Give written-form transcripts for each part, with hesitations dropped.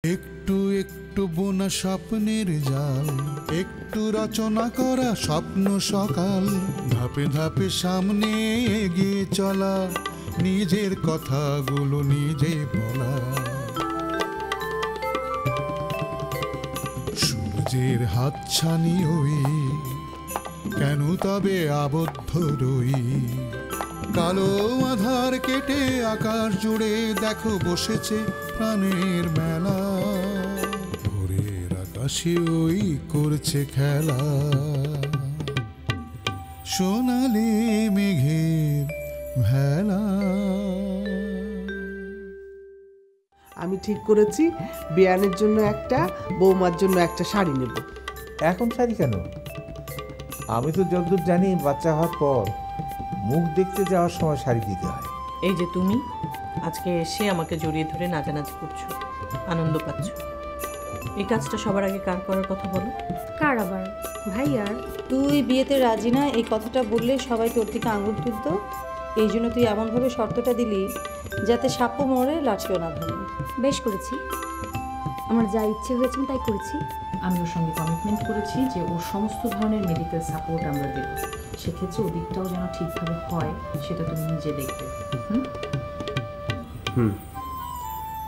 একটু একটু বোনা স্বপ্নের জাল, একটু রচনা করা স্বপ্ন সকাল, ধাপে ধাপে সামনে এগিয়ে চলা, নিজের কথাগুলো নিজে বলা। সূর্যের হাতছানি ওই, কেন তবে আবদ্ধ রই? কালো আধার কেটে আকাশ জুড়ে দেখো বসেছে প্রাণের মেলা, ভোরের আকাশে ওই করছে খেলা, সোনালি মেঘের ভেলা। আমি ঠিক করেছি বিয়ানের জন্য একটা, বৌমার জন্য একটা শাড়ি নেব। এখন শাড়ি কেন? আমি তো যতদূর জানি বাচ্চা হওয়ার পর মুখ দেখতে যাওয়ার সময় শাড়ি দিতে হয়। এই যে তুমি আজকে এসে আমাকে জড়িয়ে ধরে নাচানাচি করছো, আনন্দ পাচ্ছ, এই কাজটা সবার আগে কার করার কথা বলো? কার আবার? ভাইয়ার। তুই বিয়েতে রাজি না এই কথাটা বললে সবাই তোর থেকে আঙুল তুলত, এই জন্য তুই এমনভাবে শর্তটা দিলি যাতে সাপও মরে লাঠিও না ভাঙে। বেশ করেছি, আমার যা ইচ্ছে হয়েছে আমি তাই করেছি। আমি ওর সঙ্গে কমিটমেন্ট করেছি যে ওর সমস্ত ধরনের মেডিকেল সাপোর্ট আমরা দেব, সেক্ষেত্রে ওদিকটাও যেন ঠিকভাবে হয় সেটা তুমি নিজে দেখবে।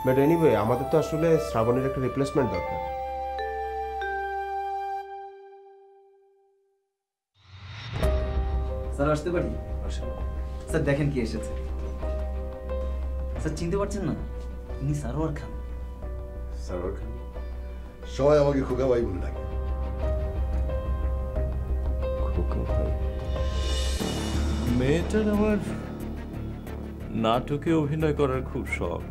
বাট এনিওয়ে আমাদের তো আসলে শ্রাবণের একটা রিপ্লেসমেন্ট দরকার। স্যার আসতে পারি? স্যার দেখেন কি এসেছে। স্যার চিনতে পারছেন না, ইনি সারোয়ার খান। সারোয়ার খান? সবাই আমাকে খোকা ভাই বলে ডাকে। মেয়েটার আমার নাটকে অভিনয় করার খুব শখ,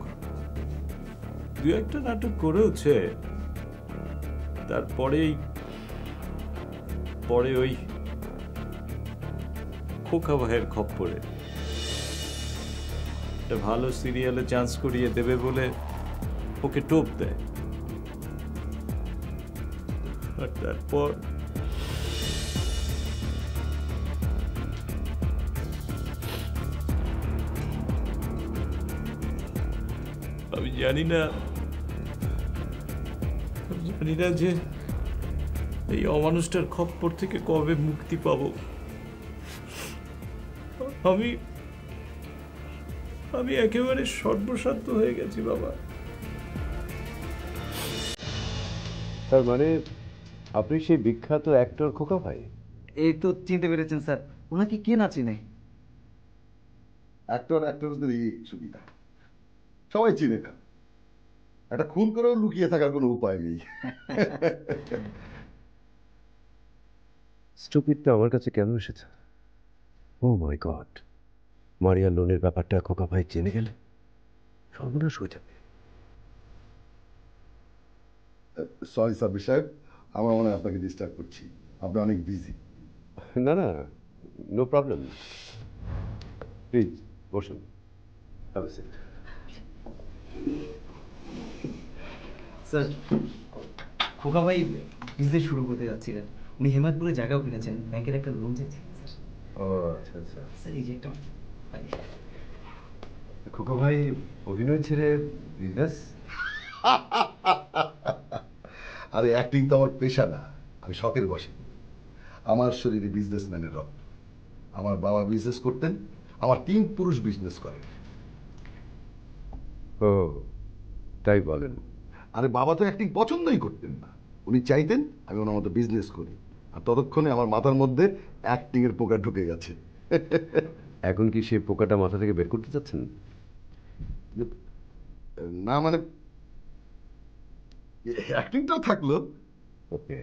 দু একটা নাটক করেওছে। তারপরেই পরে ওই খোকা ভাইয়ের খপ্পরে একটা ভালো সিরিয়ালে চান্স করিয়ে দেবে বলে ওকে টোপ দেয়, আর তারপর আমি জানি না যে এই অমানুষটার খপ্পর থেকে কবে মুক্তি পাবো। আমি একেবারে সর্বস্বান্ত হয়ে গেছি বাবা। তার মানে আপনি সেই বিখ্যাত অ্যাক্টর খোকা ভাই? এই তো চিনতে পেরেছেন স্যার, ওনাকে কে না চিনে? অ্যাক্টরদেরই সুবিধা, সবাই চিনে না। একটা খুন করেও লুকিয়ে থাকার কোনো উপায় নেই। স্টুপিডটা আমার কাছে কেন এসেছে? ও মাই গড, মারিয়া লোনের ব্যাপারটা খোকা ভাই জেনে গেলে সর্বনাশ হয়ে যাবে। সরি সাব্বির সাহেব, আমার মনে হয় আপনাকে ডিস্টার্ব করছি, আপনি অনেক বিজি। না না, নো প্রবলেম, প্লিজ বসুন। স্যার খোকা ভাই বিজনেস শুরু করতে যাচ্ছিলেন, উনি হেমায়তপুরে জায়গাও কিনেছেন, ব্যাংকের একটা লোন চাইছেন স্যার। ও আচ্ছা আচ্ছা। স্যার এই যে একটা খোকা ভাই অভিনয় ছেড়ে বিজনেস? আরে অ্যাক্টিং তো আমার পেশা না, আমি শখের বসে। আমার শরীরে বিজনেসম্যানের রক্ত। আমার বাবা বিজনেস করতেন, আমার 3 পুরুষ বিজনেস করে। ও তাই বলেন? আরে বাবা তো অ্যাক্টিং পছন্দই করতেন না, উনি চাইতেন আমি ওনার মতো বিজনেস করি, আর ততক্ষণে আমার মাথার মধ্যে অ্যাক্টিং এর পোকা ঢুকে গেছে। এখন কি সেই পোকাটা মাথা থেকে বের করতে চাচ্ছেন? না মানে অ্যাক্টিংটাও থাকলো। ওকে,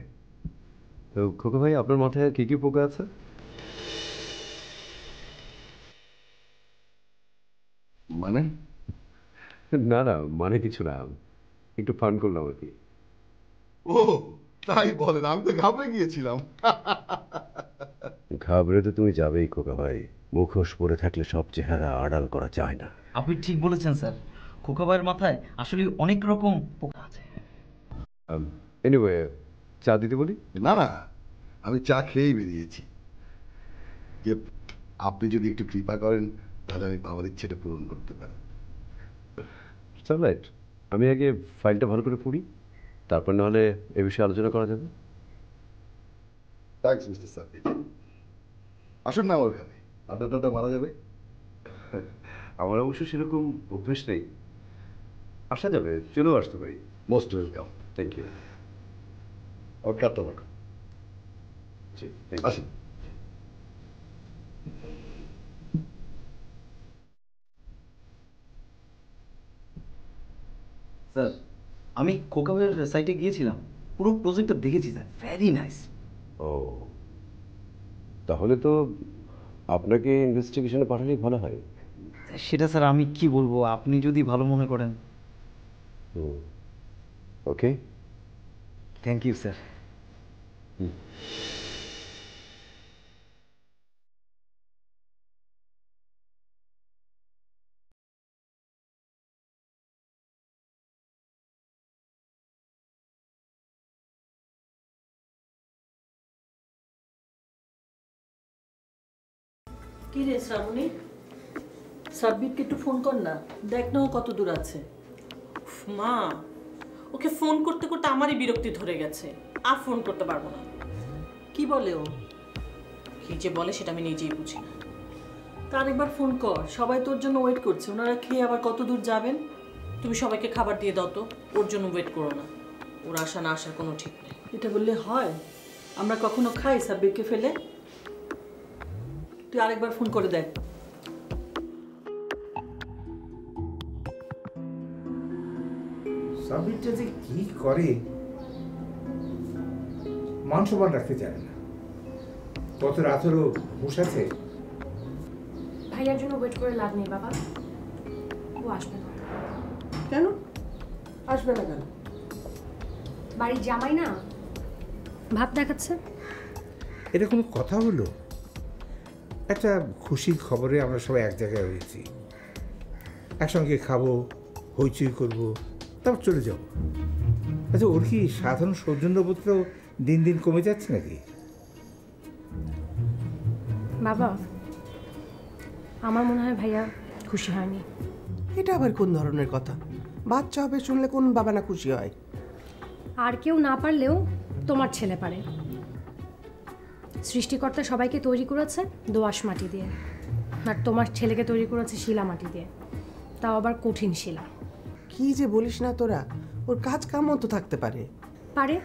তো খোকা ভাই আপনার মাথায় কি কি পোকা আছে? মানে? না না, মানে কিছু না, একটু ফান করলাম আর কি। ও তাই বলেন, আমি তো ঘাবড়ে গিয়েছিলাম। ঘাবড়ে তো তুমি যাবেই খোকা ভাই, মুখোশ পরে থাকলে সব চেহারা আড়াল করা যায় না। আপনি ঠিক বলেছেন স্যার, খোকা ভাইয়ের মাথায় আসলে অনেক রকম পোকা আছে। এনিওয়ে, চা দিতে বলি? না না, আমি চা খেয়েই বেরিয়েছি। যে আপনি যদি একটু কৃপা করেন তাহলে আমি বাবার ইচ্ছেটা পূরণ করতে পারি। রাইট, আমি আগে ফাইলটা ভালো করে পড়ি, তারপর নাহলে এ বিষয়ে আলোচনা করা যাবে। Thanks mister Sabbir. আসুন না আমার ওখানে, আড্ডা মারা যাবে। আমার অবশ্য সেরকম অভ্যেস নেই, আসা যাবে, চলেও আসতে পারি। Most welcome. Thank you. আমার কার্ডটা রাখো। জি, আসুন। স্যার, আমি খোকাবের সাইটে গিয়েছিলাম, পুরো প্রজেক্টটা দেখেছি স্যার, ভেরি নাইস। ও, তাহলে তো আপনাকে ইনভেস্টিগেশনে পাঠালেই ভালো হয়। সেটা স্যার আমি কি বলবো, আপনি যদি ভালো মনে করেন। ওকে, থ্যাংক ইউ স্যার। কি রে শ্রাবণী, সাব্বিরকে একটু ফোন কর না, দেখ না ও কত দূর আছে। মা, ওকে ফোন করতে করতে আমারই বিরক্তি ধরে গেছে, আর ফোন করতে পারবো না। কি বলে ও? কি যে বলে সেটা আমি নিজেই বুঝি না। তার একবার ফোন কর, সবাই তোর জন্য ওয়েট করছে, ওনারা খেয়ে আবার কত দূর যাবেন। তুমি সবাইকে খাবার দিয়ে দাও তো, ওর জন্য ওয়েট করো না, ওর আসা না আসার কোনো ঠিক নেই। এটা বললে হয়? আমরা কখনো খাই সাব্বিরকে ফেলে? তুই আরেকবার ফোন করে দেখ। সাবিরটা যে কি করে, মান সম্মান রাখতে জানে না। কত রাতেরও হুঁশ আছে। ভাইয়ার জন্য ওয়েট করে লাভ নেই বাবা, ও আসবে না। কেন আসবে না? কেন? বাড়ির জামাই না, ভাব দেখাচ্ছে। এটা কোনো কথা হলো? একটা খুশির খবরে আমরা সবাই এক জায়গায় হয়েছি, একসঙ্গে খাবো, হইচই করবো, তারপর চলে যাবো। আচ্ছা, ওর কি সাধারণ সৌজন্যবোধটাও দিন দিন কমে যাচ্ছে নাকি? বাবা, আমার মনে হয় ভাইয়া খুশি হয়নি। এটা আবার কোন ধরনের কথা? বাচ্চা হবে শুনলে কোন বাবা না খুশি হয়? আর কেউ না পারলেও তোমার ছেলে পারে। সৃষ্টিকর্তা সবাইকে তৈরি করেছে দোআঁশ মাটি দিয়ে, আর তোমার ছেলেকে তৈরি করেছে শিলা মাটি দিয়ে, তাও আবার কঠিন শিলা। কি যে বলিস না তোরা, ওর কাজ কামও তো থাকতে পারে। পারে,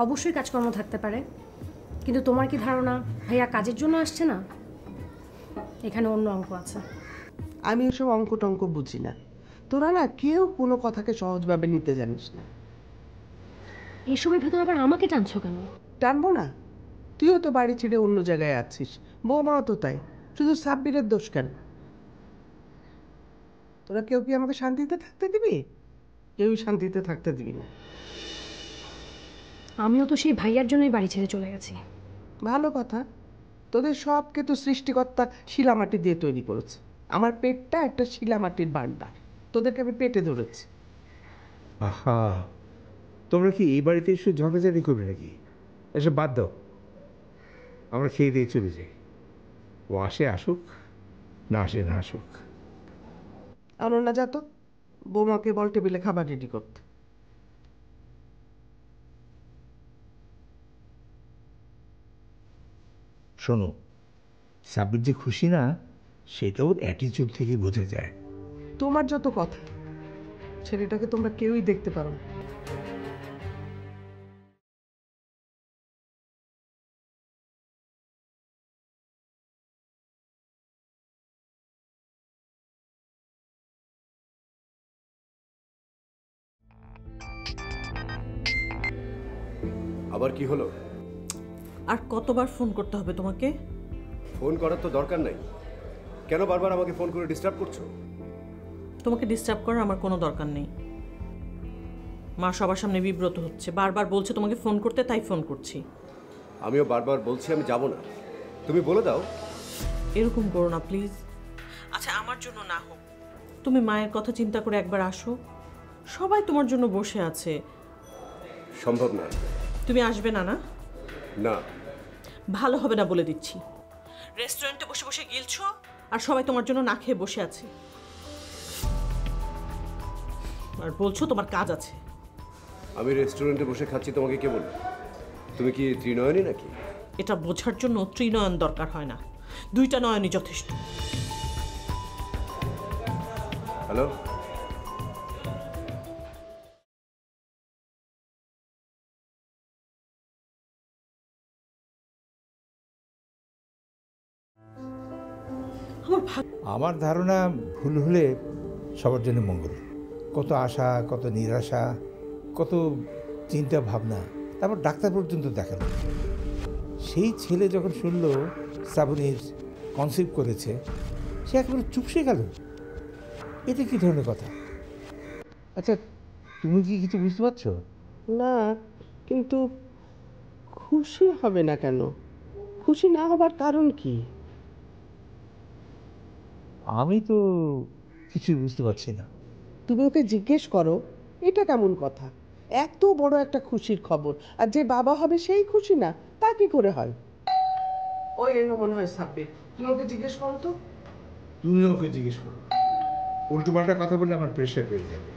অবশ্যই কাজকর্ম থাকতে পারে, কিন্তু তোমার কি ধারণা ভাইয়া কাজের জন্য আসছে না? এখানে অন্য অঙ্ক আছে। আমি ওসব অঙ্ক টঙ্ক বুঝি না। তোরা না কেউ কোনো কথাকে সহজভাবে নিতে জানিস না। এসবের ভেতর আবার আমাকে টানছো কেন? টানবো না? তুইও তো বাড়ি ছেড়ে অন্য জায়গায় আছিস, বৌমাও তো তাই, শুধু সাব্বিরের দোষ কেন? তোরা কেউ কি আমাকে শান্তিতে থাকতে দিবি? কেউই শান্তিতে থাকতে দিবি না। আমিও তো সেই ভাইয়ার জন্যই বাড়ি ছেড়ে চলে গেছি। ভালো কথা, তোদের সবকে তো সৃষ্টিকর্তা শিলামাটি দিয়ে তৈরি করেছে। আমার পেটটা একটা শিলামাটির ভাণ্ডার, তোদেরকে আমি পেটে ধরেছি। আহা, তোমরা কি এই বাড়িতে এসে ঝগড়াঝাড়ি করবে নাকি? এসব বাদ দাও, আমরা খেয়ে দিয়ে চলে যাই। ও আসে আসুক, না আসে না আসুক। আনো না, যা তো, বৌমাকে বল টেবিলে খাবার রেডি করতে। শোনো, সাব্বির যে খুশি না সেটা ওর অ্যাটিচিউড থেকে বোঝা যায়। তোমার যত কথা, ছেলেটাকে তোমরা কেউই দেখতে পারো না। আবার কি হলো? আর কতবার ফোন করতে হবে তোমাকে? ফোন করার তো দরকার নাই, কেন বারবার আমাকে ফোন করে ডিস্টার্ব করছো? তোমাকে ডিস্টার্ব করার আমার কোনো দরকার নেই। মা সবার সামনে বিব্রত হচ্ছে, বারবার বলছে তোমাকে ফোন করতে, তাই ফোন করছি। আমিও বারবার বলছি আমি যাব না, তুমি বলে দাও। এরকম করো না প্লিজ। আচ্ছা, আমার জন্য না হোক, তুমি মায়ের কথা চিন্তা করে একবার আসো, সবাই তোমার জন্য বসে আছে। সম্ভব না। তুমি আসবে না? না না, ভালো হবে না বলে দিচ্ছি। রেস্টুরেন্টে বসে বসে গিলছো, আর সবাই তোমার জন্য না খেয়ে বসে আছে। আর বলছো তোমার কাজ আছে। আমি রেস্টুরেন্টে বসে খাচ্ছি, তোমাকে কে বলল? তুমি কি ত্রিনয়নী নাকি? এটা বোঝার জন্য ত্রিনয়ন দরকার হয় না, দুইটা নয়নই যথেষ্ট। হ্যালো, আমার ধারণা ভুল হলে সবার জন্য মঙ্গল। কত আশা, কত নিরাশা, কত চিন্তা ভাবনা, তারপর ডাক্তার পর্যন্ত দেখালো। সেই ছেলে যখন শুনল শ্রাবণীর কনসিভ করেছে, সে একেবারে চুপসে গেল। এটা কি ধরনের কথা? আচ্ছা, তুমি কি কিছু বুঝতে পারছো? না, কিন্তু খুশি হবে না কেন? খুশি না হবার কারণ কি? আমি তো কিছু বুঝতে পারছি না। তুমি ওকে জিজ্ঞেস করো, এটা কেমন কথা? এত বড় একটা খুশির খবর, আর যে বাবা হবে সেই খুশি না, তা কি করে হয়? ওই মনে হয় সাব্বির, তুমি ওকে জিজ্ঞেস করো তো। তুমি ওকে জিজ্ঞেস করো, উল্টো পাল্টা কথা বললে আমার প্রেশার বেড়ে যাবে।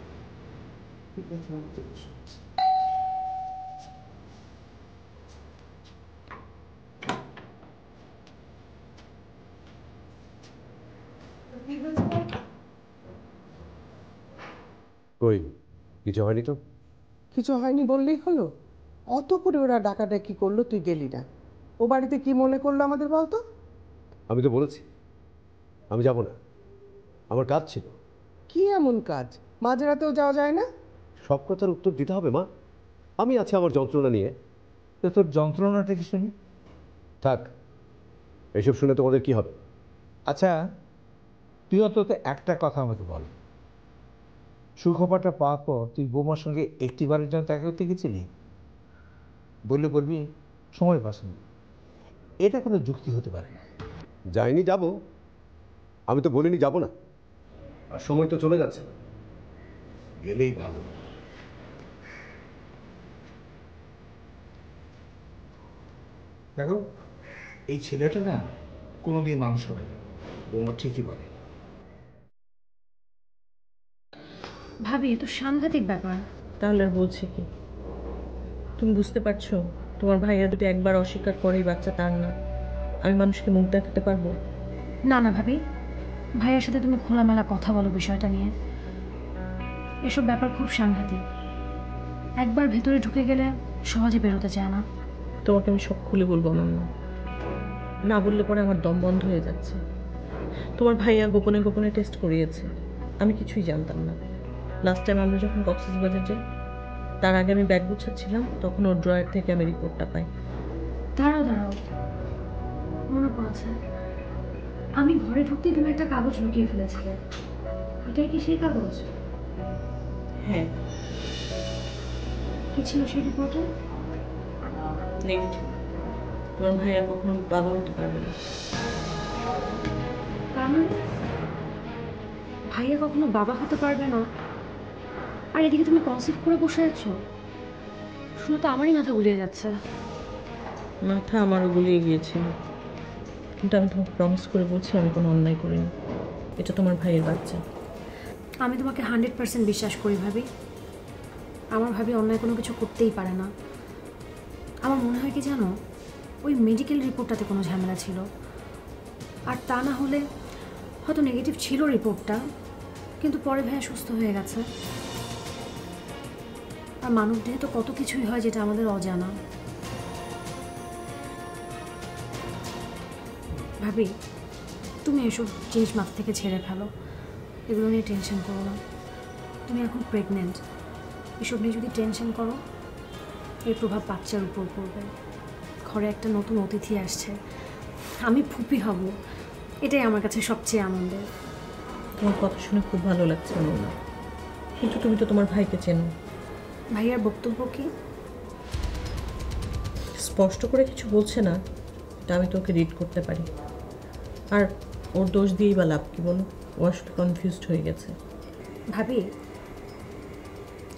কই কিছু হয়নি তো? কিছু হয়নি বললেই হলো? অত করে ওরা ডাকাডাকি করলো, তুই গেলি না। ও বাড়িতে কি মনে করলো আমাদের বলতো? আমি তো বলেছি আমি যাব না, আমার কাজ ছিল। কি এমন কাজ? মাঝরাতেও যাওয়া যায় না? সব কথার উত্তর দিতে হবে মা? আমি আছি আমার যন্ত্রণা নিয়ে। তো তোর যন্ত্রণাটা কি শুনি? থাক, এসব শুনে তোমাদের কি হবে? আচ্ছা, তুই অন্তত একটা কথা আমাকে বল, সুখবরটা পাওয়ার পর তুই বৌমার সঙ্গে একটিবারের জন্য দেখা করতে গেছিলি? বললে বলবি সময় পাসনি। এটা কোনো যুক্তি হতে পারে না। যাইনি, যাব। আমি তো বলিনি যাব না, আর সময় তো চলে যাচ্ছে। গেলেই ভালো। দেখো, এই ছেলেটা না কোনোদিন মানুষ হবে না, বৌমা ঠিকই বলে। ভাবি, এ তো সাংঘাতিক ব্যাপার। তাহলে আর বলছে কি? তুমি বুঝতে পারছো তোমার ভাইয়া যদি একবার অস্বীকার করেই বাচ্চা তার না, আমি মানুষকে মুখ দেখাতে পারবো? না না ভাবি, ভাইয়ের সাথে তুমি খোলামেলা কথা বলো বিষয়টা নিয়ে। এসব ব্যাপার খুব সাংঘাতিক, একবার ভেতরে ঢুকে গেলে সহজে বেরোতে চায় না। তোমাকে আমি সব খুলে বলবো অনন্য, না বললে পরে আমার দম বন্ধ হয়ে যাচ্ছে। তোমার ভাইয়া গোপনে গোপনে টেস্ট করিয়েছে, আমি কিছুই জানতাম না। লাস্ট টাইম আমরা যখন কক্সবাজার যাই, তার আগে আমি ব্যাগ গুছাচ্ছিলাম, তখন ওর ড্রয়ার থেকে আমি রিপোর্টটা পাই। দাঁড়াও দাঁড়াও, মনে পড়েছে, আমি ঘরে ঢুকতেই তুমি একটা কাগজ লুকিয়ে ফেলেছিলে। এটাই কি সেই কাগজ? হ্যাঁ। কি ছিল সেই রিপোর্টে? নেগেটিভ। তোমার ভাইয়া কখনো বাবা হতে পারবে না। তার মানে ভাইয়া কখনো বাবা হতে পারবে না, আর এদিকে তুমি কনসিভ করে বসে আছো? শুনে তো আমারই মাথা গুলিয়ে যাচ্ছে। মাথা আমারও গুলিয়ে গিয়েছিল, কিন্তু আমি তোমাকে প্রমিস করে বলছি আমি কোনো অন্যায় করিনি। এটা তোমার ভাইয়ের বাচ্চা। আমি তোমাকে 100% বিশ্বাস করি ভাবি। আমার ভাবি অন্যায় কোনো কিছু করতেই পারে না। আমার মনে হয় কি জানো, ওই মেডিকেল রিপোর্টটাতে কোনো ঝামেলা ছিল, আর তা না হলে হয়তো নেগেটিভ ছিল রিপোর্টটা, কিন্তু পরে ভাইয়া সুস্থ হয়ে গেছে। আর মানব দেহে তো কত কিছুই হয় যেটা আমাদের অজানা। ভাবি, তুমি এসব জিনিস মাথা থেকে ছেড়ে ফেলো, এগুলো নিয়ে টেনশন করো না। তুমি এখন প্রেগনেন্ট, এসব নিয়ে যদি টেনশন করো এর প্রভাব বাচ্চার উপর পড়বে। ঘরে একটা নতুন অতিথি আসছে, আমি ফুপি হব, এটাই আমার কাছে সবচেয়ে আনন্দের। তোমার কথা শুনে খুব ভালো লাগছে না, কিন্তু তুমি তো তোমার ভাইকে চেনো। ভাইয়ার বক্তব্য কি? স্পষ্ট করে কিছু বলছে না, এটা আমি তোকে রিড করতে পারি। আর ওর দোষ দিয়েই বা লাভ কি বলো? ও আসলে কনফিউজড হয়ে গেছে। ভাবি,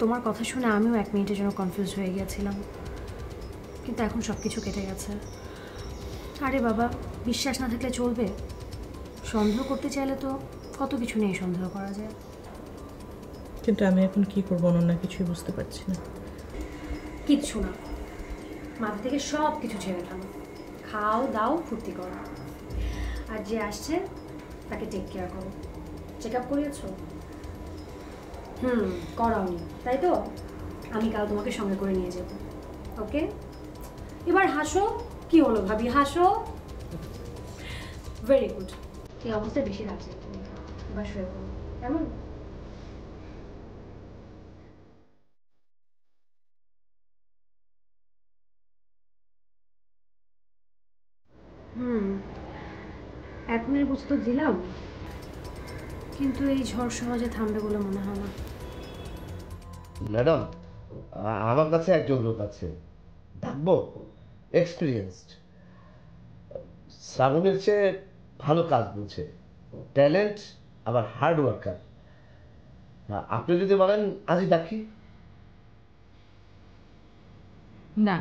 তোমার কথা শুনে আমিও 1 মিনিটের জন্য কনফিউজ হয়ে গিয়েছিলাম, কিন্তু এখন সব কিছু কেটে গেছে। আরে বাবা, বিশ্বাস না থাকলে চলবে? সন্দেহ করতে চাইলে তো কত কিছু নিয়ে সন্দেহ করা যায়। কিন্তু আমি এখন কি করবো অনন্যা, কিছুই বুঝতে পারছি না। কিচ্ছু না, মাথা থেকে সব কিছু ছেড়ে ফেলো, খাও দাও ফুর্তি করো, আর যে আসছে তাকে টেক কেয়ার করো। চেক আপ করিয়েছো? করাওনি তাই তো? আমি কাল তোমাকে সঙ্গে করে নিয়ে যাব। ওকে, এবার হাসো। কি হলো ভাবি, হাসো। Very good. এই অবস্থায় বেশি লাগছে, এবার শুয়ে পড়ো কেমন? এখনের বুঝ তো দিলাম, কিন্তু এই ঝড় সহজে থামবে বলে মনে হয় না। ম্যাডাম, আমার কাছে একজন লোক আছে, ডাকবো? এক্সপিরিয়েন্সড, শ্রাবণের চেয়ে ভালো কাজ বুঝে, ট্যালেন্ট, আবার হার্ড ওয়ার্কার। আপনি যদি বলেন আজই ডাকি। না,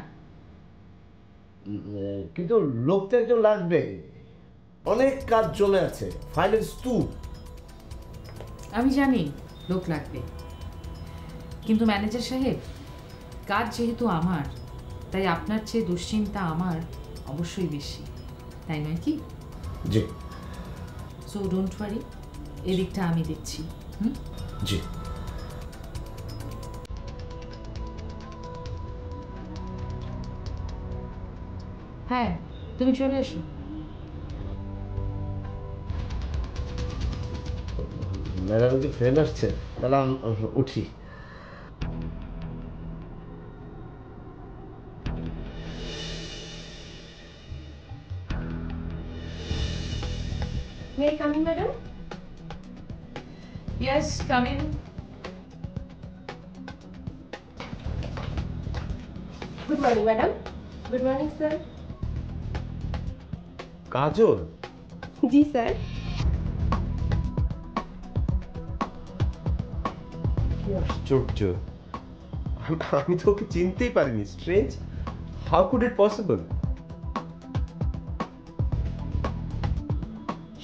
কিন্তু লোক তো একজন লাগবে, অনেক কাজ জমে আছে, ফাইলের স্তূপ। আমি জানি লোক লাগবে, কিন্তু ম্যানেজার সাহেব, কাজ যেহেতু আমার, তাই আপনার চেয়ে দুশ্চিন্তা আমার অবশ্যই বেশি, তাই নয় কি? জি। সো ডোন্ট ওয়ারি, এদিকটা আমি দেখছি। জি। হ্যাঁ, তুমি চলে এসো। ম্যাডাম যদি ফ্রেন্ড আসছে, তাহলে আমি উঠি। May I come in, madam? Yes, come in. Good morning, madam. Good morning, sir. Kajal? G sir. কি আশ্চর্য, আমি তো ওকে চিনতেই পারিনি। Strange, how could it possible?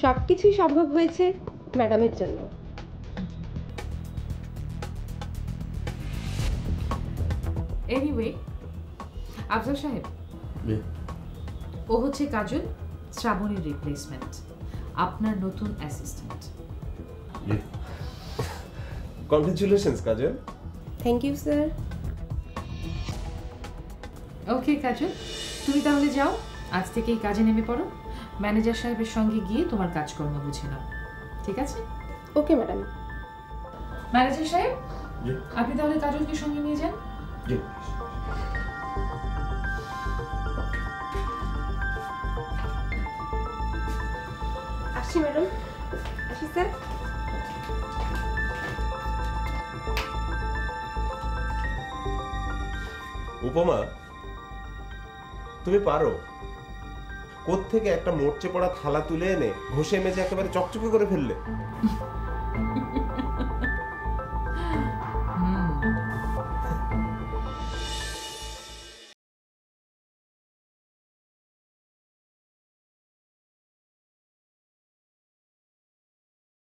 সবকিছুই সম্ভব হয়েছে ম্যাডামের জন্য। এনিওয়ে, আফজাল সাহেব, ও হচ্ছে কাজল, শ্রাবণীর রিপ্লেসমেন্ট, আপনার নতুন assistant. Congratulations Kajal. Thank you sir. Okay Kajal, তুমি তাহলে যাও, আজ থেকেই কাজে নেমে পড়ো। ম্যানেজার সাহেবের সঙ্গে গিয়ে তোমার কাজকর্ম বুঝে নাও, ঠিক আছে? Okay madam. ম্যানেজার সাহেব, আপনি তাহলে কাজলকে সঙ্গে নিয়ে যান। জি। আসছি ম্যাডাম। আসি স্যার। উপমা, তুমি পারো। কোত্থেকে একটা মরচে পড়া থালা তুলে এনে ঘষে মেজে একেবারে চকচকে করে ফেললে।